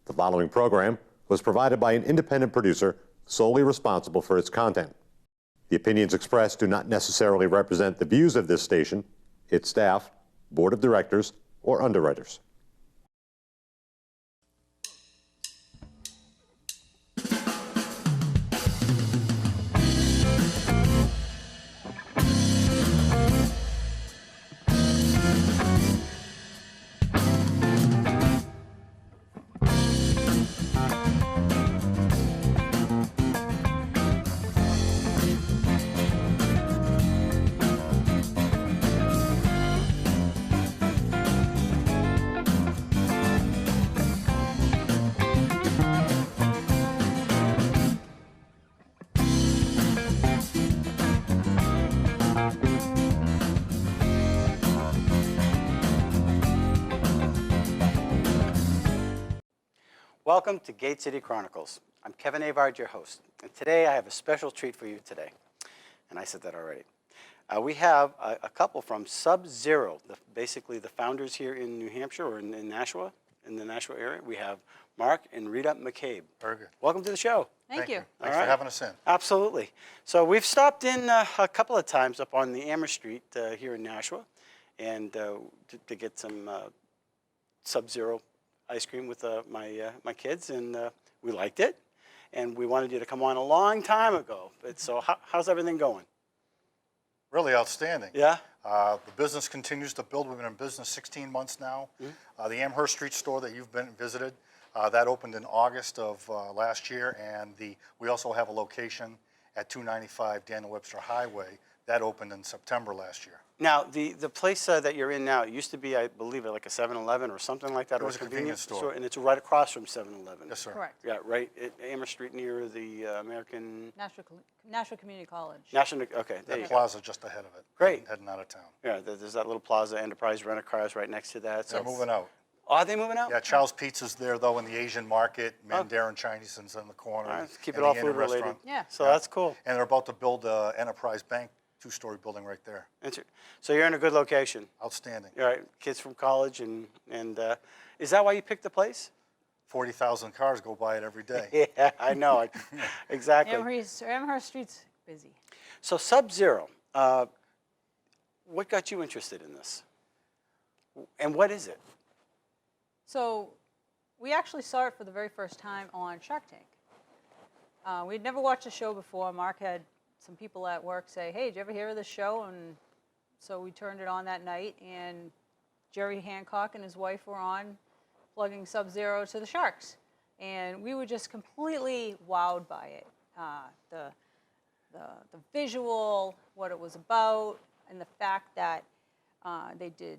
The following program was provided by an independent producer solely responsible for its content. The opinions expressed do not necessarily represent the views of this station, its staff, board of directors, or underwriters. Welcome to Gate City Chronicles. I'm Kevin Avard, your host, and today I have a special treat for you today, and I said that already. We have a couple from Sub-Zero, basically the founders here in New Hampshire or in Nashua, in the Nashua area. We have Mark and Rita McCabe. Very good. Welcome to the show. Thank you. Thanks for having us in. Absolutely. So we've stopped in a couple of times up on the Amherst Street here in Nashua, and to get some Sub-Zero ice cream with my kids, and we liked it, and we wanted you to come on a long time ago. But so how's everything going? Really outstanding. Yeah. The business continues to build. We've been in business 16 months now. Mm-hmm. The Amherst Street store that you've been visited, that opened in August of last year, and we also have a location at 295 Daniel Webster Highway that opened in September last year. Now, the place that you're in now, it used to be, I believe, like a 7-Eleven or something like that. It was a convenience store. And it's right across from 7-Eleven. Yes, sir. Correct. Yeah, right at Amherst Street near the American... National Community College. National, okay, there you That go. plaza just ahead of it. Great. Heading out of town. Yeah, there's that little plaza, Enterprise Rent-A-Cars right next to that. They're moving out. Oh, are they moving out? Yeah, Charles Pizza's there, though, in the Asian market. Mandarin Chinese is in the corner. All right, let's keep and it all the Indian food related. restaurant. Yeah. So that's cool. And they're about to build an Enterprise Bank two-story building right there. So you're in a good location. Outstanding. All right, kids from college, and is that why you picked the place? 40,000 cars go by it every day. Yeah, I know. Exactly. Amherst Street's busy. So Sub-Zero, what got you interested in this? And what is it? So we actually saw it for the very first time on Shark Tank. We'd never watched the show before. Mark had some people at work say, hey, did you ever hear of this show? And so we turned it on that night, and Jerry Hancock and his wife were on plugging Sub-Zero to the sharks. And we were just completely wowed by it. The visual, what it was about, and the fact that they did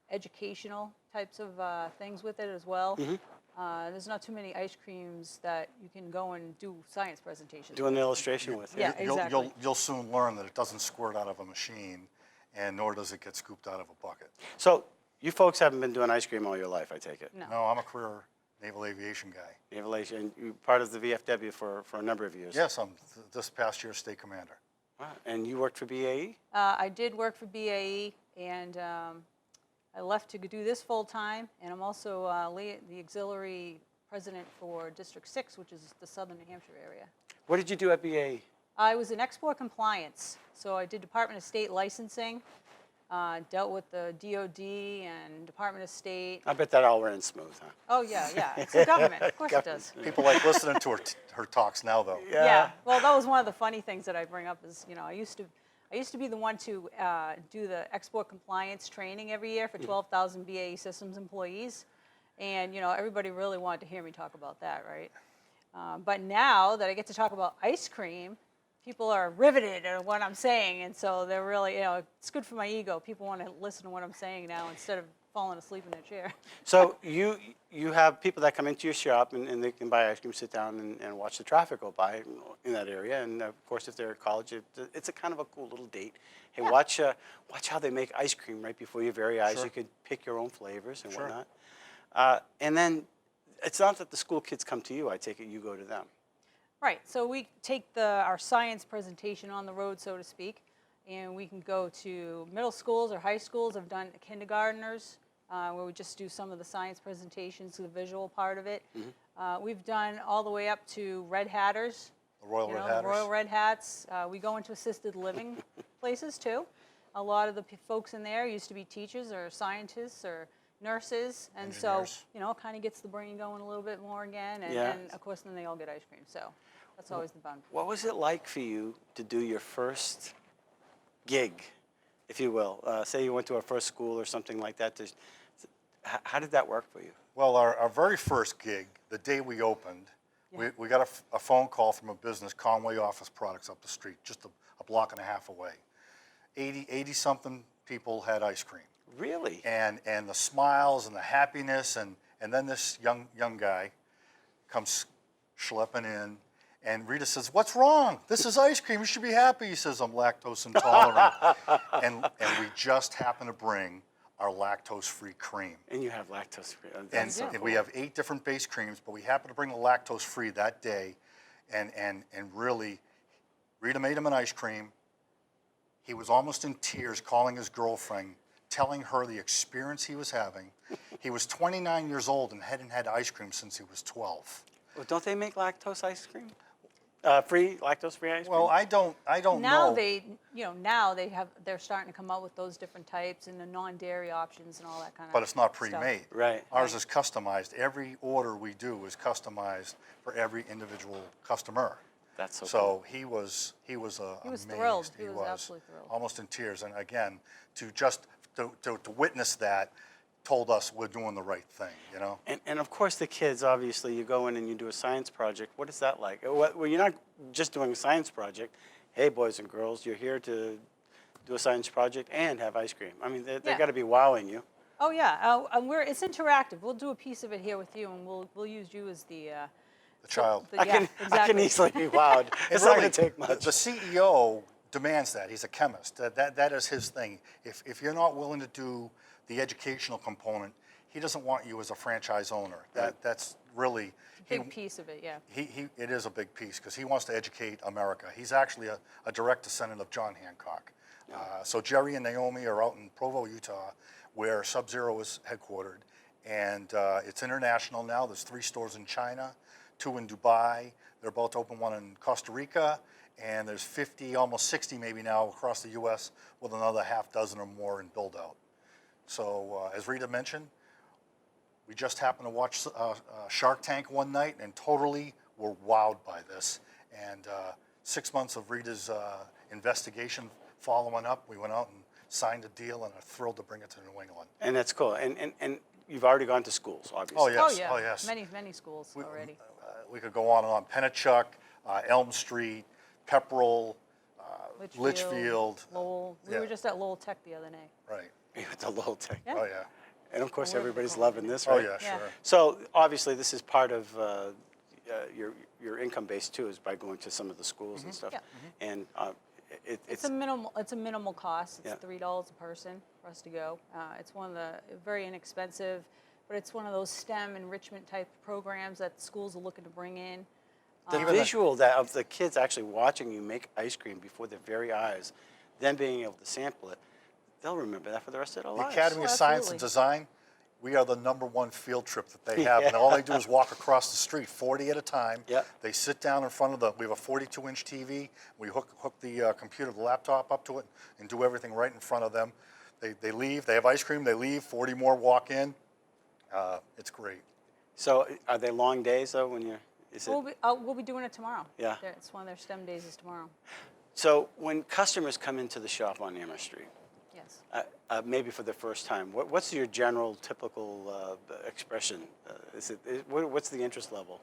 educational types of things with it as well. Mm-hmm. There's not too many ice creams that you can go and do science presentations Do an illustration with. Yeah, exactly. You'll soon learn that it doesn't squirt out of a machine, and nor does it get scooped out of a bucket. So you folks haven't been doing ice cream all your life, I take it? No. No, I'm a career naval aviation guy. Naval Aviation, you're part of the VFW for a number of years. Yes, I'm this past year's state commander. Wow. And you worked for BAE? I did work for BAE, and I left to do this full time, and I'm also the auxiliary president for District 6, which is the southern New Hampshire area. What did you do at BAE? I was in export compliance, so I did Department of State licensing, dealt with the DOD and Department of State. I bet that all ran smooth, huh? Oh, yeah, it's the government, of course it does. People like listening to her talks now, though. Yeah, well, that was one of the funny things that I bring up is, I used to be the one to do the export compliance training every year for 12,000 BAE Systems employees. And, everybody really wanted to hear me talk about that, right? But now that I get to talk about ice cream, people are riveted at what I'm saying. And so they're really, it's good for my ego. People want to listen to what I'm saying now instead of falling asleep in their chair. So you have people that come into your shop and they can buy ice cream, sit down and watch the traffic go by in that area. And of course, if they're at college, it's a kind of a cool little date. Hey, Yeah. watch how they make ice cream right before your very eyes. Sure. You could pick your own flavors and Sure. whatnot. And then it's not that the school kids come to you. I take it you go to them. Right, so we take our science presentation on the road, so to speak, and we can go to middle schools or high schools. I've done kindergartners, where we just do some of the science presentations, the visual part of it. We've done all the way up to Red Hatters. The Royal You Red know, Hatters. the Royal Red Hats. We go into assisted living places too. A lot of the folks in there used to be teachers or scientists or nurses, and so Engineers. you know, it kind of gets the brain going a little bit more again. And, Yeah. and of course, then they all get ice cream. So that's always the fun. What was it like for you to do your first gig, if you will? Say you went to a first school or something like that. How did that work for you? Well, our very first gig, the day we opened, we got a phone call from a business, Conway Office Products, up the street, just a block and a half away. 80-something people had ice cream. Really? And the smiles and the happiness, and then this young guy comes schlepping in, and Rita says, "What's wrong? This is ice cream. You should be happy." He says, "I'm lactose intolerant." and we just happen to bring our lactose-free cream. And you have lactose free. And we have 8 different base creams, but we happen to bring the lactose-free that day, and really, Rita made him an ice cream. He was almost in tears calling his girlfriend, telling her the experience he was having. He was 29 years old and hadn't had ice cream since he was 12. Well, don't they make lactose ice cream? Lactose-free ice cream? Well, I don't Now know. they're starting to come out with those different types and the non-dairy options and all that kind of. But it's not stuff. pre-made. Right. Ours is customized. Every order we do is customized for every individual customer. That's so cool. So he was amazed. thrilled. He was absolutely thrilled. Almost in tears. And again, to witness that told us we're doing the right thing, you know? And of course, the kids, obviously, you go in and you do a science project. What is that like? Well, you're not just doing a science project. Hey, boys and girls, you're here to do a science project and have ice cream. I mean, they Yeah. got to be wowing you. Oh yeah, it's interactive. We'll do a piece of it here with you, and we'll use you as the. The child. I can easily be wowed. It's not really, going to take much. The CEO demands that. He's a chemist. That is his thing. If you're not willing to do the educational component, he doesn't want you as a franchise owner. That's really Big piece of it, yeah. it is a big piece because he wants to educate America. He's actually a direct descendant of John Hancock. So Jerry and Naomi are out in Provo, Utah, where Sub-Zero is headquartered, and it's international now. There's 3 stores in China, 2 in Dubai. They're about to open one in Costa Rica, and there's 50, almost 60 maybe now across the U.S. with another half dozen or more in build-out. So as Rita mentioned, we just happened to watch Shark Tank one night and totally were wowed by this. And 6 months of Rita's investigation following up, we went out and signed a deal and are thrilled to bring it to New England. And that's cool. And you've already gone to schools, obviously. Oh, yes. Oh yeah. Oh, yes. Many schools already. We could go on and on. Pennachuck, Elm Street, Pepperell, Litchfield. Lowell. We yeah. were just at Lowell Tech the other day. Right. With the little tech. Yeah. Oh, yeah. And of course, We're everybody's cool. loving this, Oh, right? yeah, Yeah. sure. So obviously, this is part of your income base too, is by going to some of the schools and stuff. Yeah. And It's a minimal cost. It's Yeah. $3 a person for us to go. It's one of the very inexpensive, but it's one of those STEM enrichment type programs that schools are looking to bring in. the visual of the kids actually watching you make ice cream before their very eyes, then being able to sample it, they'll remember that for the rest of their The lives. Academy of Science and absolutely. Design, we are the #1 field trip that they have. And all they do is walk across the street, 40 at a time. Yeah. They sit down in front of we have a 42-inch TV. We hook the computer, the laptop up to it, and do everything right in front of them. They leave, they have ice cream, they leave, 40 more walk in. It's great. So are they long days though when you're? Is it? We'll be doing it tomorrow. Yeah. It's one of their STEM days is tomorrow. So when customers come into the shop on Amherst Street, Yes. maybe for the first time, what's your general typical expression? What's the interest level?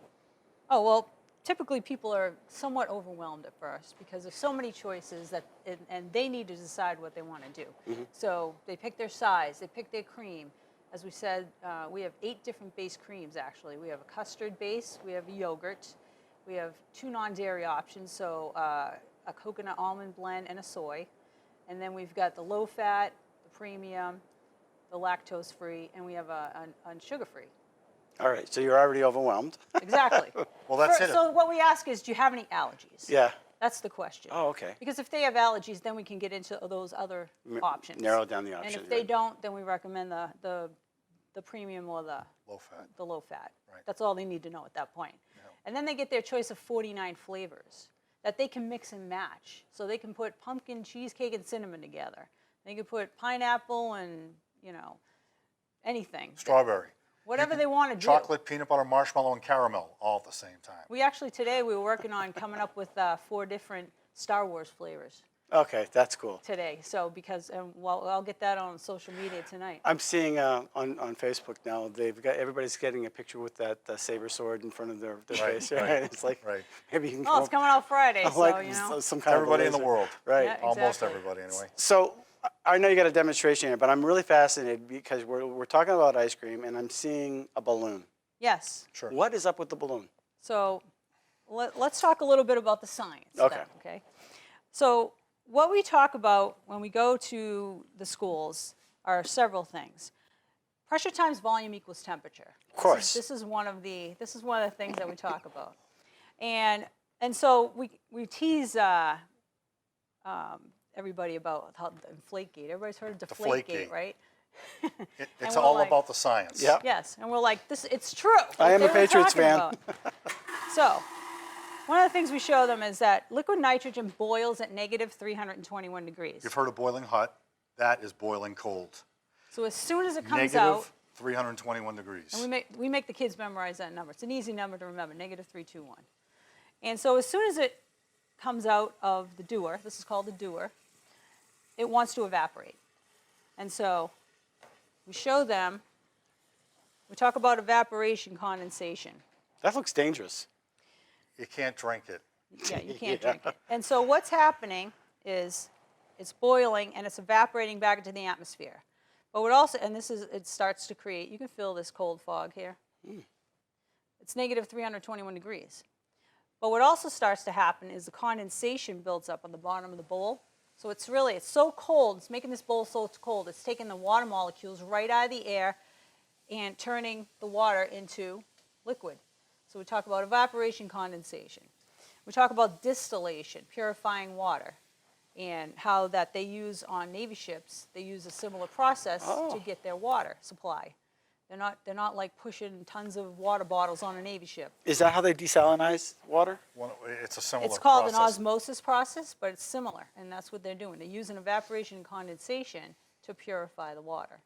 Oh, well, typically people are somewhat overwhelmed at first because there's so many choices and they need to decide what they want to do. So they pick their size, they pick their cream. As we said, we have 8 different base creams actually. We have a custard base, we have a yogurt, we have 2 non-dairy options, so a coconut almond blend and a soy. And then we've got the low fat, the premium, the lactose free, and we have a sugar-free. All right, so you're already overwhelmed. Exactly. Well, that's it. So what we ask is, do you have any allergies? Yeah. That's the question. Oh, okay. Because if they have allergies, then we can get into those other options. Narrow down the And options. if they right. don't, then we recommend the the premium or the Low fat. low fat. Right. That's all they need to know at that point. And then they get their choice of 49 flavors that they can mix and match. So they can put pumpkin, cheesecake, and cinnamon together. They can put pineapple and, anything. Strawberry. Whatever they want to do. Chocolate, peanut butter, marshmallow, and caramel all at the same time. We actually, today, we were working on coming up with 4 different Star Wars flavors Okay, that's cool. today. So I'll get that on social media tonight. I'm seeing on Facebook now, everybody's getting a picture with that saber sword in front of their Right, face, right? right, It's like, right. maybe you can Oh, it's coming out Friday, so, like some kind Everybody of in the laser. world. Right. Yeah. Almost Exactly. everybody, anyway. So I know you got a demonstration here, but I'm really fascinated because we're talking about ice cream and I'm seeing a balloon. Yes. Sure. What is up with the balloon? So let's talk a little bit about the science. Okay. Then, okay. So what we talk about when we go to the schools are several things. Pressure times volume equals temperature. Of course. This is one of the things that we talk about, and so we tease everybody about how the Inflategate. Everybody's heard of Deflategate, Deflategate. right? It's we're all like- about the science. Yeah. Yes, and we're like, it's true. I am what a they were Patriots talking fan. about. So, one of the things we show them is that liquid nitrogen boils at negative 321 degrees. You've heard of boiling hot. That is boiling cold. So as soon as it comes Negative out, 321 degrees. and we make the kids memorize that number. It's an easy number to remember, negative 321. And so as soon as it comes out of the dewar, this is called the dewar, it wants to evaporate. And so we show them, we talk about evaporation condensation. That looks dangerous. You can't drink it. Yeah, you can't drink it. And so what's happening is it's boiling and it's evaporating back into the atmosphere. But what also, and it starts to create, you can feel this cold fog here. It's negative 321 degrees. But what also starts to happen is the condensation builds up on the bottom of the bowl. So it's so cold, it's making this bowl so cold, it's taking the water molecules right out of the air and turning the water into liquid. So we talk about evaporation condensation. We talk about distillation, purifying water, and how that they use on Navy ships, they use a similar process to get their water supply. They're not like pushing tons of water bottles on a Navy ship. Is that how they desalinize water? It's a similar It's called an process. osmosis process, but it's similar, and that's what they're doing. They're using evaporation and condensation to purify the water.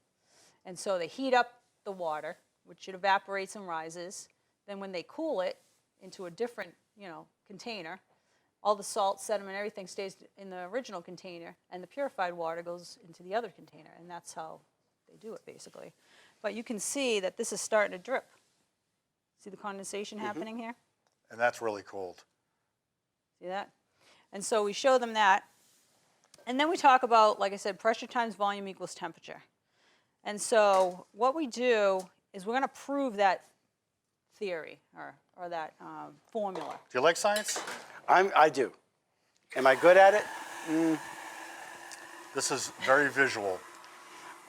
And so they heat up the water, which it evaporates and rises. Then when they cool it into a different, container, all the salt, sediment, everything stays in the original container, and the purified water goes into the other container, and that's how they do it, basically. But you can see that this is starting to drip. See the condensation happening here? And that's really cold. See that? And so we show them that. And then we talk about, like I said, pressure times volume equals temperature. And so what we do is we're going to prove that theory or that formula. Do you like science? I do. Am I good at it? This is very visual.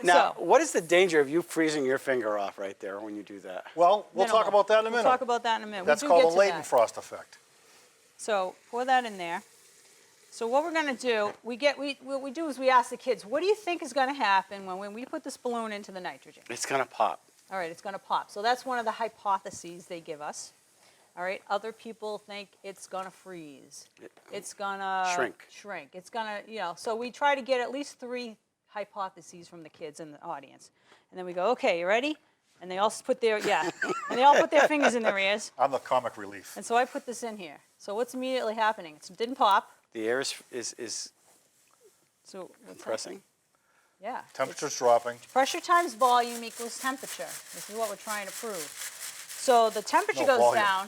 Now, So- what is the danger of you freezing your finger off right there when you do that? Well, we'll talk Minimal. about that in a minute. We'll talk about that in a minute. That's we do called get a to latent that. frost effect. So pour that in there. So what we're going to do, what we do is we ask the kids, what do you think is going to happen when we put this balloon into the nitrogen? It's going to pop. All right, it's going to pop. So that's one of the hypotheses they give us. All right, other people think it's going to freeze. It's going to Shrink. It's going to, so we try to get at least 3 hypotheses from the kids in the audience. And then we go, okay, you ready? And they all put their, and they all put their fingers in their ears. I'm the comic relief. And so I put this in here. So what's immediately happening? It didn't pop. The air is So what's pressing. Yeah. Temperature's dropping. Pressure times volume equals temperature. This is what we're trying to prove. So the temperature No, goes volume. down,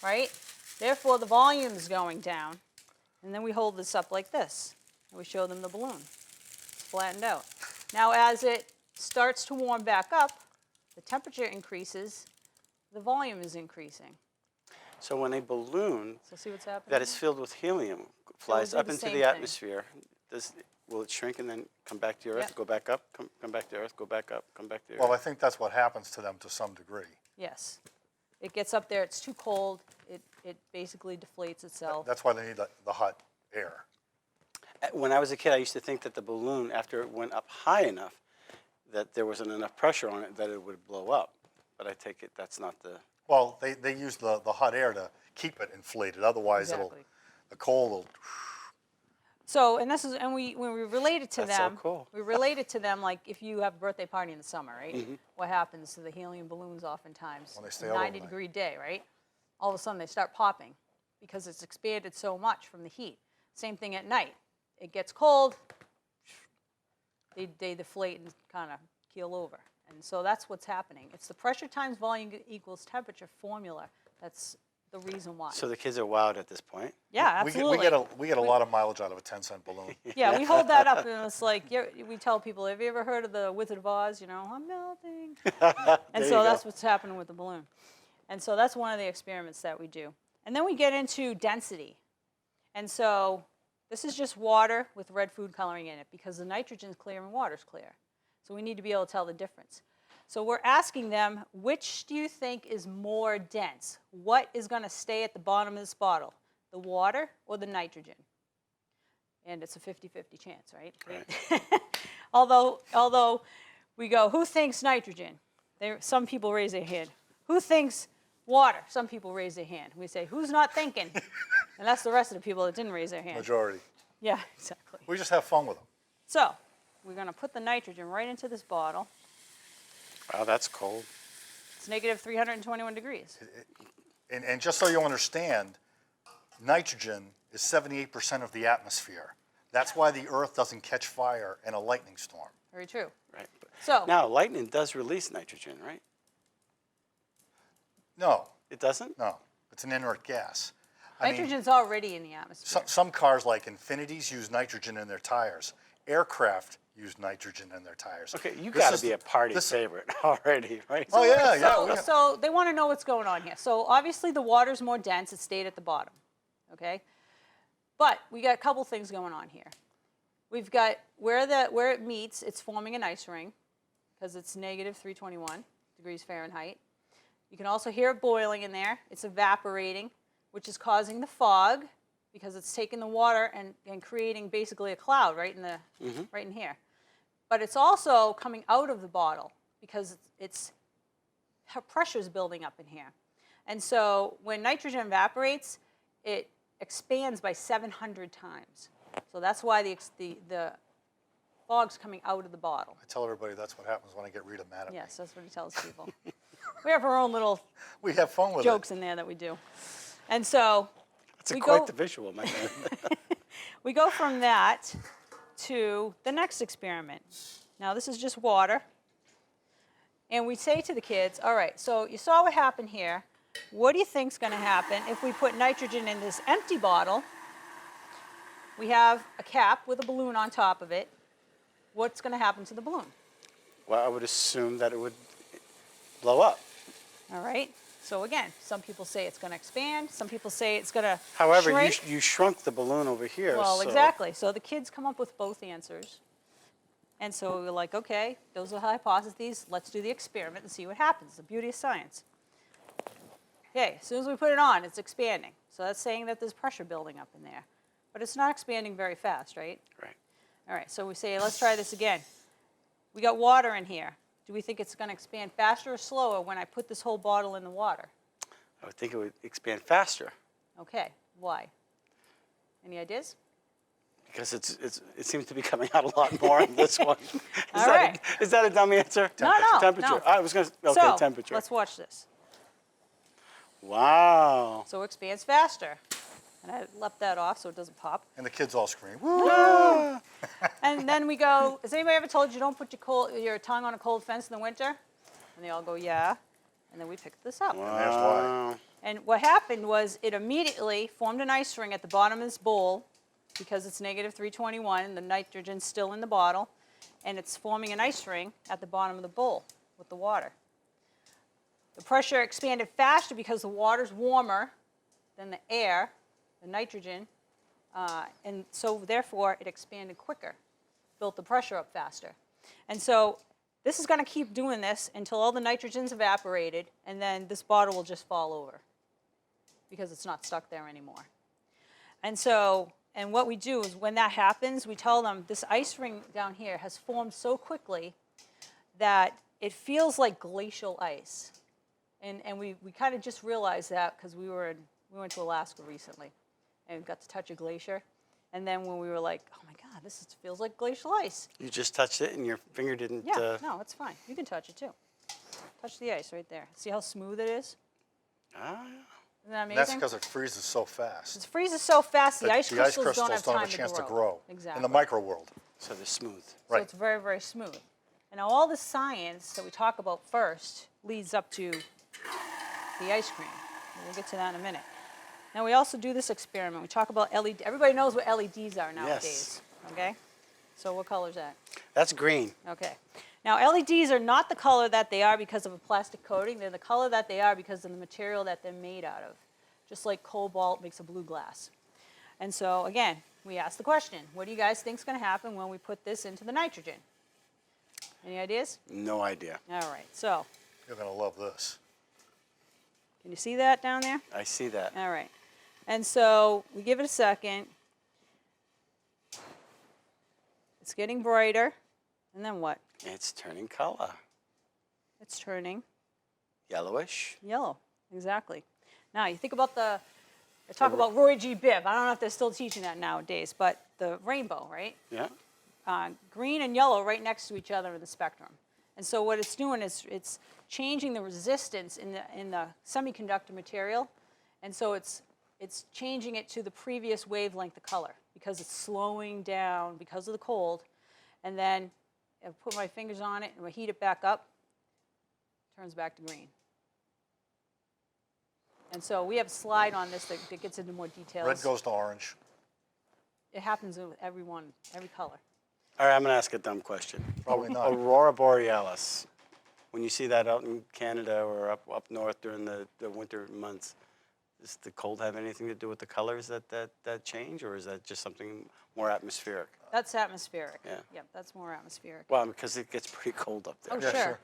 right? Therefore, the volume is going down. And then we hold this up like this. And we show them the balloon. It's flattened out. Now, as it starts to warm back up, the temperature increases, the volume is increasing. So when a balloon So see what's happening? that is filled with helium flies do up the into same the thing. atmosphere, will it shrink and then come back to Earth, Yep. go back up, come back to Earth, go back up, come back to Earth? Well, I think that's what happens to them to some degree. Yes. It gets up there, it's too cold, it basically deflates itself. That's why they need the hot air. When I was a kid, I used to think that the balloon, after it went up high enough, that there wasn't enough pressure on it that it would blow up. But I take it that's not the. Well, they use the hot air to keep it inflated. Otherwise, Exactly. the cold will. So, and when we relate it to That's so them, cool. we relate it to them like if you have a birthday party in the summer, right? What happens to the helium balloons oftentimes? When they stay out all night. 90-degree day, right? All of a sudden they start popping because it's expanded so much from the heat. Same thing at night. It gets cold, they deflate and kind of keel over. And so that's what's happening. It's the pressure times volume equals temperature formula. That's the reason why. So the kids are wowed at this point. Yeah, absolutely. We get a lot of mileage out of a 10-cent balloon. Yeah, we hold that up and it's like, we tell people, have you ever heard of the Wizard of Oz? You know, I'm melting. And so that's what's happening with the balloon. And so that's one of the experiments that we do. And then we get into density. And so this is just water with red food coloring in it because the nitrogen's clear and water's clear. So we need to be able to tell the difference. So we're asking them, which do you think is more dense? What is going to stay at the bottom of this bottle, the water or the nitrogen? And it's a 50-50 chance, right? Right. although we go, who thinks nitrogen? Some people raise their hand. Who thinks water? Some people raise their hand. We say, who's not thinking? And that's the rest of the people that didn't raise their hand. Majority. Yeah, exactly. We just have fun with them. So we're going to put the nitrogen right into this bottle. Wow, that's cold. It's negative 321 degrees. And just so you understand, nitrogen is 78% of the atmosphere. That's why the Earth doesn't catch fire in a lightning storm. Very true. Right. So Now, lightning does release nitrogen, right? No, It doesn't? no, it's an inert gas. I mean, nitrogen's already in the atmosphere. some cars like Infinities use nitrogen in their tires. Aircraft use nitrogen in their tires. Okay, you This got to is- be a party this- favorite already, right? Oh, yeah, we have- So they want to know what's going on here. So obviously the water's more dense. It stayed at the bottom, okay? But we got a couple things going on here. We've got where it meets, it's forming an ice ring because it's negative 321 degrees Fahrenheit. You can also hear it boiling in there. It's evaporating, which is causing the fog because it's taking the water and creating basically a cloud right in here. But it's also coming out of the bottle because pressure's building up in here. And so when nitrogen evaporates, it expands by 700 times. So that's why the fog's coming out of the bottle. I tell everybody that's what happens when I get Rita mad at me. Yes, that's what he tells people. We have our own little We have fun with jokes in there that we do. And so It's we quite go- the visual, my man. we go from that to the next experiment. Now this is just water. And we say to the kids, all right, so you saw what happened here. What do you think's going to happen if we put nitrogen in this empty bottle? We have a cap with a balloon on top of it. What's going to happen to the balloon? Well, I would assume that it would blow up. All right. So again, some people say it's going to expand. Some people say it's going to However, shrink. you shrunk the balloon over here. Well, so exactly. So the kids come up with both answers. And so we're like, okay, those are hypotheses. Let's do the experiment and see what happens. The beauty of science. Okay, as soon as we put it on, it's expanding. So that's saying that there's pressure building up in there. But it's not expanding very fast, right? Right. All right, so we say, let's try this again. We got water in here. Do we think it's going to expand faster or slower when I put this whole bottle in the water? I would think it would expand faster Okay, why? Any ideas? because it seems to be coming out a lot more in this one. All right. Is that a dumb answer? No, Temperature. no. I was going to, okay, So, temperature. let's watch this. Wow. So it expands faster. And I left that off so it doesn't pop. And the kids all scream, woo! And then we go, has anybody ever told you don't put your tongue on a cold fence in the winter? And they all go, yeah. And then we picked this up. And there's why. And what happened was it immediately formed an ice ring at the bottom of this bowl because it's negative 321, the nitrogen's still in the bottle, and it's forming an ice ring at the bottom of the bowl with the water. The pressure expanded faster because the water's warmer than the air, the nitrogen, and so therefore it expanded quicker, built the pressure up faster. And so this is going to keep doing this until all the nitrogen's evaporated, and then this bottle will just fall over because it's not stuck there anymore. And so, and what we do is when that happens, we tell them this ice ring down here has formed so quickly that it feels like glacial ice. And we kind of just realized that because we went to Alaska recently and got to touch a glacier. And then when we were like, oh my God, feels like glacial ice. You just touched it and your finger didn't. Yeah, no, it's fine. You can touch it too. Touch the ice right there. See how smooth it is? Ah, Isn't that amazing? That's because it freezes so fast. It freezes so fast, the that ice crystals don't have time a chance to grow. grow. Exactly. In the micro world. so they're smooth. So Right. it's very, very smooth. And now all the science that we talk about first leads up to the ice cream. We'll get to that in a minute. Now we also do this experiment. We talk about LED. Everybody knows what LEDs are nowadays. Okay? So what color is that? That's green. Okay. Now LEDs are not the color that they are because of a plastic coating. They're the color that they are because of the material that they're made out of. Just like cobalt makes a blue glass. And so again, we ask the question, what do you guys think is going to happen when we put this into the nitrogen? Any ideas? No idea. All right. So You're going to love this. can you see that down there? I see that. All right. And so we give it a second. It's getting brighter. And then what? It's turning color. It's turning Yellowish. yellow. Exactly. Now you think about I talk about Roy G. Biv. I don't know if they're still teaching that nowadays, but the rainbow, right? Yeah. Green and yellow right next to each other in the spectrum. And so what it's doing is it's changing the resistance in the semiconductor material. And so it's changing it to the previous wavelength of color because it's slowing down because of the cold. And then I put my fingers on it and we heat it back up, turns back to green. And so we have a slide on this that gets into more details. Red goes to orange. It happens with every color. All right, I'm going to ask a dumb question. Probably not. Aurora Borealis. When you see that out in Canada or up north during the winter months, does the cold have anything to do with the colors that change, or is that just something more atmospheric? That's atmospheric. Yeah. Yep, that's more atmospheric. Well, because it gets pretty cold up there. Oh, Yeah, sure. sure.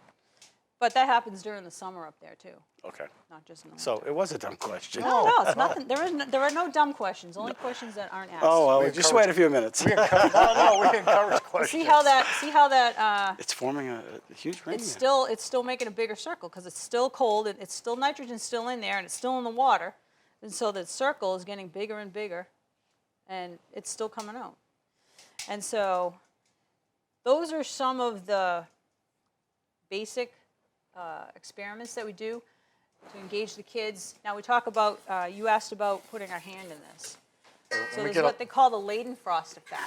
But that happens during the summer up there too, Okay. not just in the So winter. it was a dumb question. No, it's nothing. There are no dumb questions. Only questions that aren't asked. Oh, well, We just encourage- wait a few minutes. We encourage questions. See how that It's forming a huge ring. it's there. still making a bigger circle because it's still cold and it's still nitrogen's still in there and it's still in the water, and so the circle is getting bigger and bigger, and it's still coming out. And so those are some of the basic experiments that we do to engage the kids. Now we talk about, you asked about putting our hand in this. So there's what they call the Leidenfrost effect.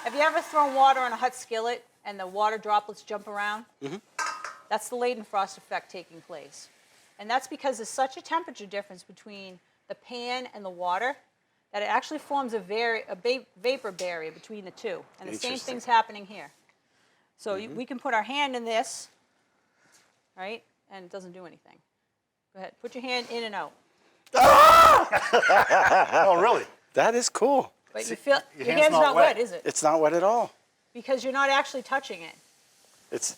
Have you ever thrown water on a hot skillet and the water droplets jump around? Mm-hmm. That's the Leidenfrost effect taking place. And that's because there's such a temperature difference between the pan and the water that it actually forms a vapor barrier between the two. And the same Interesting. thing's happening here. So we can put our hand in this, right? And it doesn't do anything. Go ahead. Put your hand in and out. Oh, really? That is cool. But you feel your your hand's hand's not not wet, wet. is it? It's not wet at all. Because you're not actually touching it. It's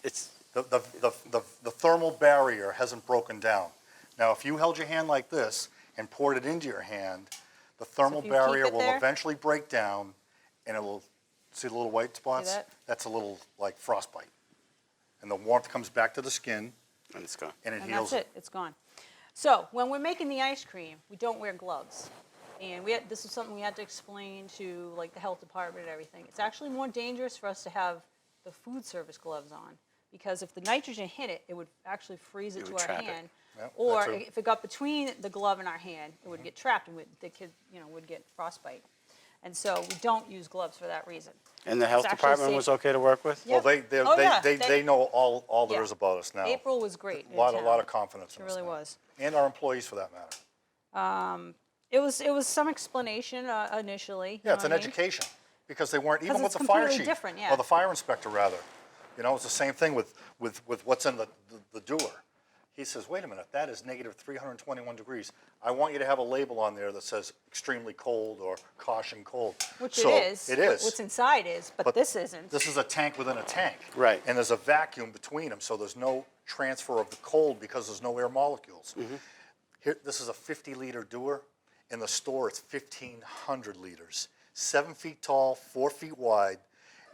The thermal barrier hasn't broken down. Now, if you held your hand like this and poured it into your hand, the thermal if you keep barrier it will there? eventually break down, and it will, see the little white spots? that? That's a little like frostbite. And the warmth comes back to the skin, and it's gone. and it And heals that's it. It's gone. So when we're making the ice cream, we don't wear gloves. And this is something we had to explain to like the health department and everything. It's actually more dangerous for us to have the food service gloves on because if the nitrogen hit it, it would actually freeze it It to would our trap it. hand. Yep, Or that's if it got between the glove and our hand, it would get trapped and the kid, would get frostbite. And so we don't use gloves for that reason. And the health It's actually department safe. was okay to work with? Well, Yep. Oh, yeah, they know all there yeah. is about us now. April was great. A lot of confidence She in us really now. was. And our employees, for that matter. It was some explanation initially. you Yeah, know it's an what I mean? education, because they weren't, even 'Cause with it's the fire completely chief. different, yeah. Or the fire inspector, rather. It's the same thing with what's in the doer. He says, wait a minute, that is negative 321 degrees. I want you to have a label on there that says extremely cold or caution cold. Which So, it is. It is. What's inside is, but this isn't. This is a tank within a tank. Right. And there's a vacuum between them, so there's no transfer of the cold because there's no air molecules. Here, this is a 50-liter doer. In the store, it's 1,500 liters. 7 feet tall, 4 feet wide,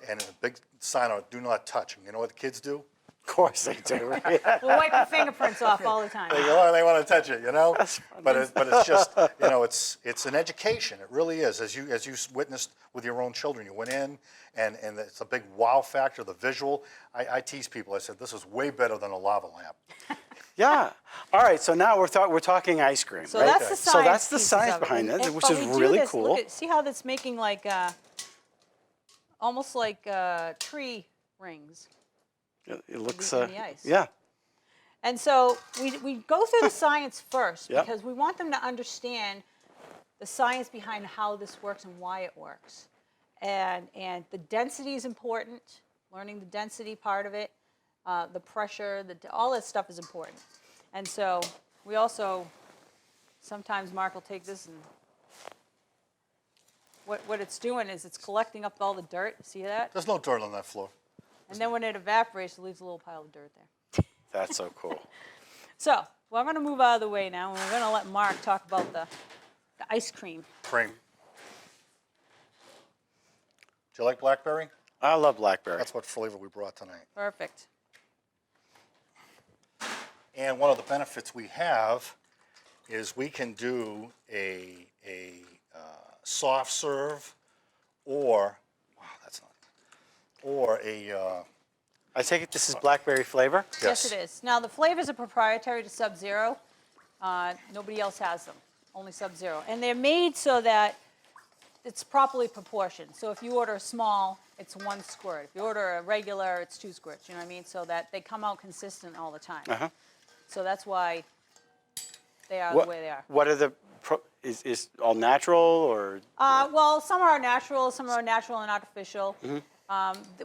and a big sign on it, do not touch. And you know what the kids do? Of course they do. Yeah. We'll wipe your fingerprints off all the time. They want to touch it, you know. That's funny. But it's just, you know, it's an education. It really is. As you witnessed with your own children, you went in, and it's a big wow factor. The visual. I tease people. I said this is way better than a lava lamp. Yeah. All right. So now we're talking ice cream. So right? that's the science. So that's the pieces science of it. behind it, which but is we do really this, cool. Look at, see how that's making like almost like tree rings. It looks. in the ice. Yeah. And so we go through the science first Yep. because we want them to understand the science behind how this works and why it works. And the density is important, learning the density part of it, the pressure, all that stuff is important. And so we also, sometimes Mark will take this and what it's doing is it's collecting up all the dirt. See that? There's no dirt on that floor. And then when it evaporates, it leaves a little pile of dirt there. That's so cool. So, well, I'm going to move out of the way now, and we're going to let Mark talk about the ice cream. Cream. Do you like blackberry? I love blackberry. That's what flavor we brought tonight. Perfect. And one of the benefits we have is we can do a soft serve, or wow, that's not, or a I take it this is blackberry flavor. Yes, it is. Now, the flavors are proprietary to Sub-Zero. Nobody else has them, only Sub-Zero. And they're made so that it's properly proportioned. So if you order a small, it's 1 squirt. If you order a regular, it's 2 squirts, you know what I mean? So that they come out consistent all the time. Uh-huh. So that's why they are the way they are. What are the is all natural or? Well, some are natural, some are natural and artificial.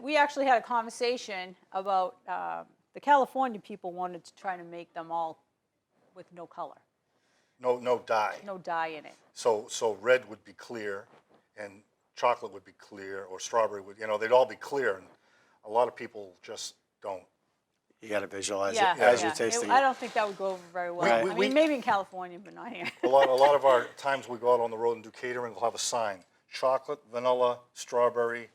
We actually had a conversation about the California people wanted to try to make them all with no color, no dye. no dye in it. So red would be clear, and chocolate would be clear, or strawberry would, you know, they'd all be clear, and a lot of people just don't. You got to visualize Yeah, it as yeah. you're tasting I it. don't think that would go over very well. We- I we- mean, maybe in California, but not here. A lot of our times we go out on the road and do catering, we'll have a sign, chocolate, vanilla, strawberry,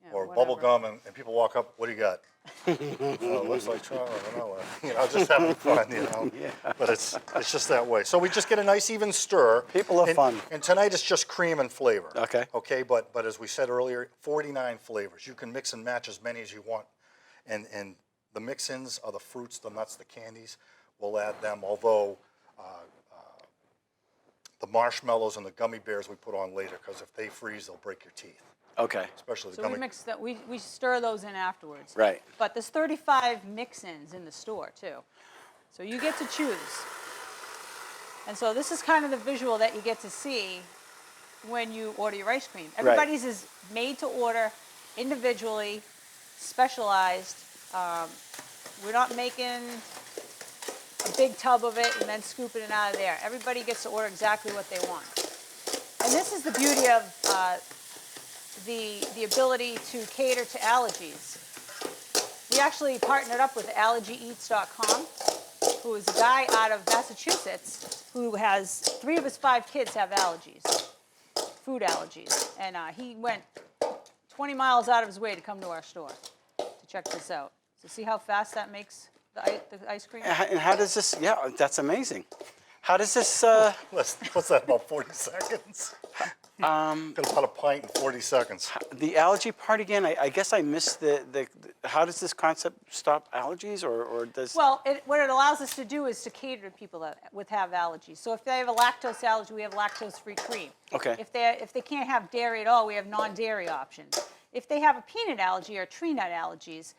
Yeah, or whatever. bubble gum, and people walk up, what do you got? Oh, looks like chocolate, vanilla, you know, just having fun, you know? But it's just that way. So we just get a nice even stir. People are and, fun. And tonight it's just cream and flavor. Okay. Okay, but as we said earlier, 49 flavors. You can mix and match as many as you want. And the mix-ins are the fruits, the nuts, the candies. We'll add them, although the marshmallows and the gummy bears we put on later, because if they freeze, they'll break your teeth, Okay. especially the So gummy. we mix that. We stir those in afterwards. Right. But there's 35 mix-ins in the store too, so you get to choose. And so this is kind of the visual that you get to see when you order your ice cream. Everybody's is made to order, individually, specialized. We're not making a big tub of it and then scooping it out of there. Everybody gets to order exactly what they want. And this is the beauty of the ability to cater to allergies. We actually partnered up with allergyeats.com, who is a guy out of Massachusetts who has 3 of his 5 kids have allergies, food allergies. And he went 20 miles out of his way to come to our store to check this out. So see how fast that makes the ice cream? And how does this? Yeah, that's amazing. How does this? What's that, about 40 seconds? Got about a pint in 40 seconds. The allergy part again. I guess I missed the. How does this concept stop allergies, or does? Well, what it allows us to do is to cater to people that have allergies. So if they have a lactose allergy, we have lactose-free cream. Okay. If they can't have dairy at all, we have non-dairy options. If they have a peanut allergy or tree nut allergies,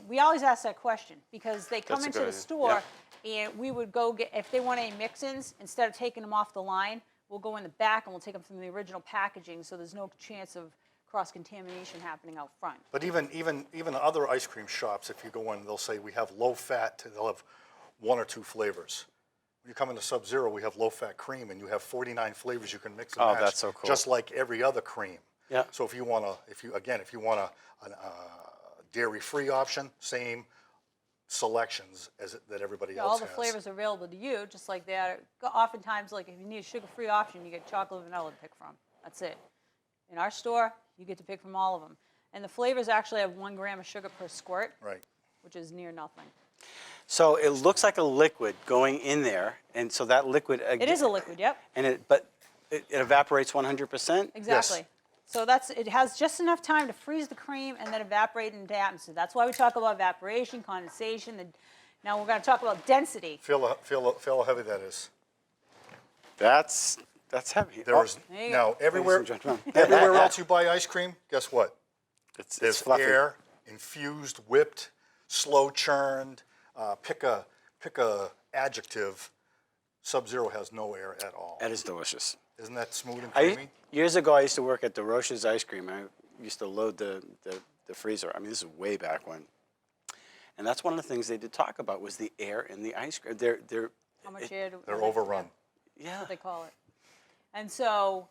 we always ask that question because they come That's a into good the idea. store and we would go get, if they want any mix-ins, instead of taking them off the line, we'll go in the back and we'll take them from the original packaging so there's no chance of cross-contamination happening out front. But even other ice cream shops, if you go in, they'll say we have low fat, they'll have 1 or 2 flavors. When you come into Sub-Zero, we have low-fat cream, and you have 49 flavors you can mix and Oh, match. that's so cool. Just like every other cream. Yeah. So if you want a dairy-free option, same selections that everybody else All the has. flavors are available to you, just like they are. Oftentimes, like if you need a sugar-free option, you get chocolate and vanilla to pick from. That's it. In our store, you get to pick from all of them. And the flavors actually have 1 gram of sugar per squirt. Right. which is near nothing. So it looks like a liquid going in there, and so that liquid. It is a liquid, yep. And but it evaporates 100%. Exactly. So it has just enough time to freeze the cream and then evaporate into the atmosphere. That's why we talk about evaporation, condensation. Now we're going to talk about density. Feel how heavy that is. That's heavy. There is there you now go. everywhere Ladies and gentlemen. everywhere else you buy ice cream, guess what? It's There's fluffy. air, infused, whipped, slow churned. Pick a adjective. Sub-Zero has no air at all. That is delicious. Isn't that smooth and creamy? Years ago, I used to work at DeRoche's Ice Cream. I used to load the freezer. I mean, this is way back when. And that's one of the things they did talk about was the air in the ice cream. How much air do They're overrun. Yeah, what they call it. And so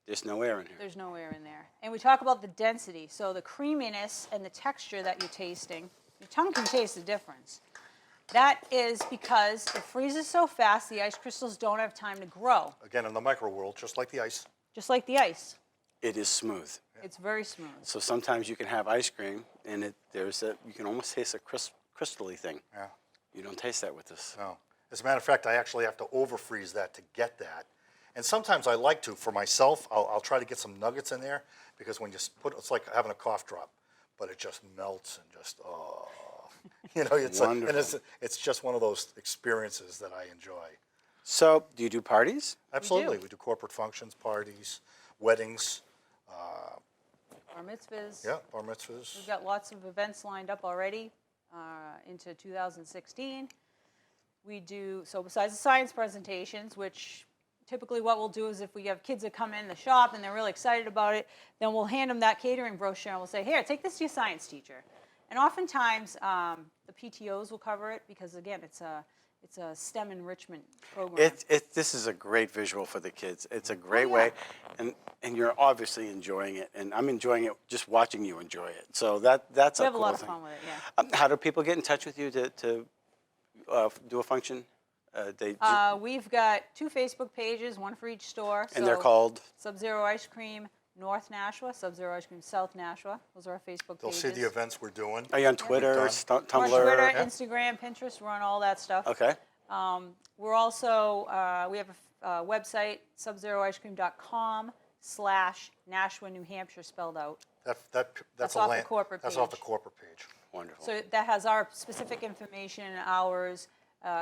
there's no air in here. there's no air in there. And we talk about the density. So the creaminess and the texture that you're tasting, your tongue can taste the difference. That is because it freezes so fast, the ice crystals don't have time to grow, Again, in the micro world, just like the ice. just like the ice. It is smooth. It's very smooth. So sometimes you can have ice cream, and you can almost taste a crystally thing. Yeah. You don't taste that with this. No. As a matter of fact, I actually have to overfreeze that to get that. And sometimes I like to, for myself, I'll try to get some nuggets in there because when you it's like having a cough drop, but it just melts and just, oh. You know, it's just one of those experiences that I enjoy. So, do you do parties? Absolutely. We do corporate functions, parties, weddings. Bar mitzvahs. Yeah, bar mitzvahs. We've got lots of events lined up already into 2016. We do, so besides the science presentations, which typically what we'll do is if we have kids that come in the shop and they're really excited about it, then we'll hand them that catering brochure and we'll say, here, take this to your science teacher. And oftentimes the PTOs will cover it because, again, it's a STEM enrichment program. This is a great visual for the kids. It's a great way, and you're obviously enjoying it, and I'm enjoying it just watching you enjoy it. So that's We a have cool a lot of thing. fun with it, yeah. How do people get in touch with you to do a function? We've got 2 Facebook pages, one for each store. And they're called? Sub-Zero Ice Cream North Nashua, Sub-Zero Ice Cream South Nashua. Those are our Facebook They'll pages. see the events we're doing. Are you on Twitter, We've Tumblr? We're on Twitter, Instagram, Pinterest. We're on all that stuff. Okay. We're also, we have a website, subzeroicecream.com/Nashua, New Hampshire spelled out. That's off the corporate That's off the page. corporate page. Wonderful. So that has our specific information, hours,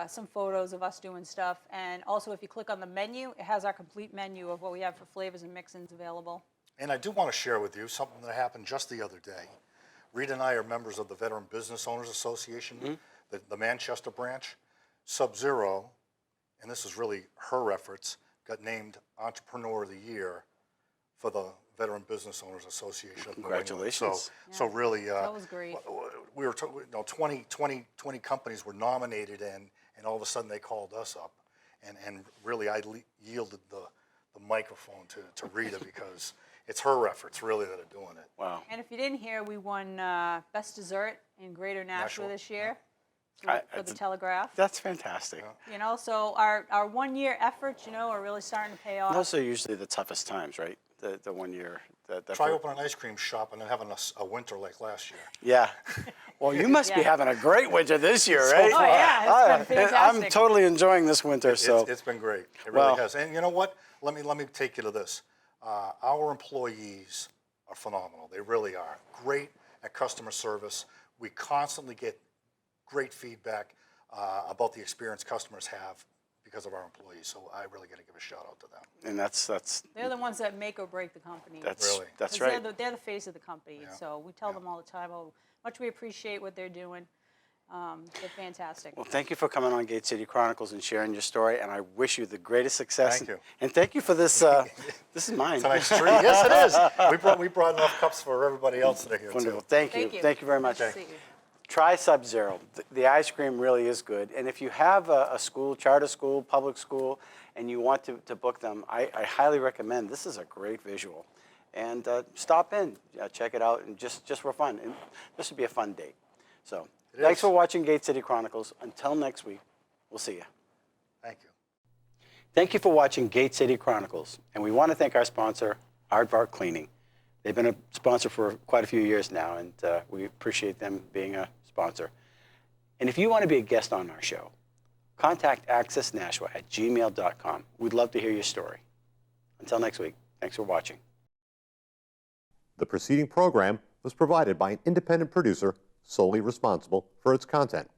some photos of us doing stuff. And also if you click on the menu, it has our complete menu of what we have for flavors and mix-ins available. And I do want to share with you something that happened just the other day. Rita and I are members of the Veteran Business Owners Association, the Manchester branch. Sub-Zero, and this is really her efforts, got named Entrepreneur of the Year for the Veteran Business Owners Association. of New England. Congratulations. So really, That was great. we were 20 companies were nominated, and all of a sudden they called us up, and really I yielded the microphone to Rita because it's her efforts really that are doing it. Wow. And if you didn't hear, we won Best Dessert in Greater Nashua Nashua, this year I- for the Telegraph. That's fantastic. You know, so our 1-year efforts, you know, are really starting to pay off. Those are usually the toughest times, right? The 1 year. Try opening an ice cream shop and then having a winter like last year. Yeah. Well, you must be Yeah. having a great winter this year, right? Oh, yeah, it's been fantastic. I'm totally enjoying this winter. So It's been great. It Well- really has. And you know what? Let me take you to this. Our employees are phenomenal. They really are. Great at customer service. We constantly get great feedback about the experience customers have because of our employees. So I really got to give a shout out to them. and that's They're the ones that make or break the company. Really? That's 'Cause right. They're the face of the company. So we tell them all the time how much we appreciate what they're doing. They're fantastic. Well, thank you for coming on Gate City Chronicles and sharing your story, and I wish you the greatest success. Thank you. And thank you for this. This is mine. It's a nice tree. Yes, it is. We brought enough cups for everybody else that are here Wonderful. too. Thank you. Thank you. Thank you very much. Nice to see you. Try Sub-Zero. The ice cream really is good. And if you have a school, charter school, public school, and you want to book them, I highly recommend. This is a great visual. And stop in, check it out, and just for fun. And this would be a fun date. So thanks is. for watching Gate City Chronicles. Until next week, we'll see you. Thank you. Thank you for watching Gate City Chronicles. And we want to thank our sponsor, Avard Cleaning. They've been a sponsor for quite a few years now, and we appreciate them being a sponsor. And if you want to be a guest on our show, contact accessnashua@gmail.com. We'd love to hear your story. Until next week, thanks for watching. The preceding program was provided by an independent producer solely responsible for its content.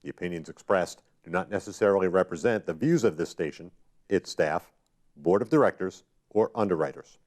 The opinions expressed do not necessarily represent the views of this station, its staff, board of directors, or underwriters.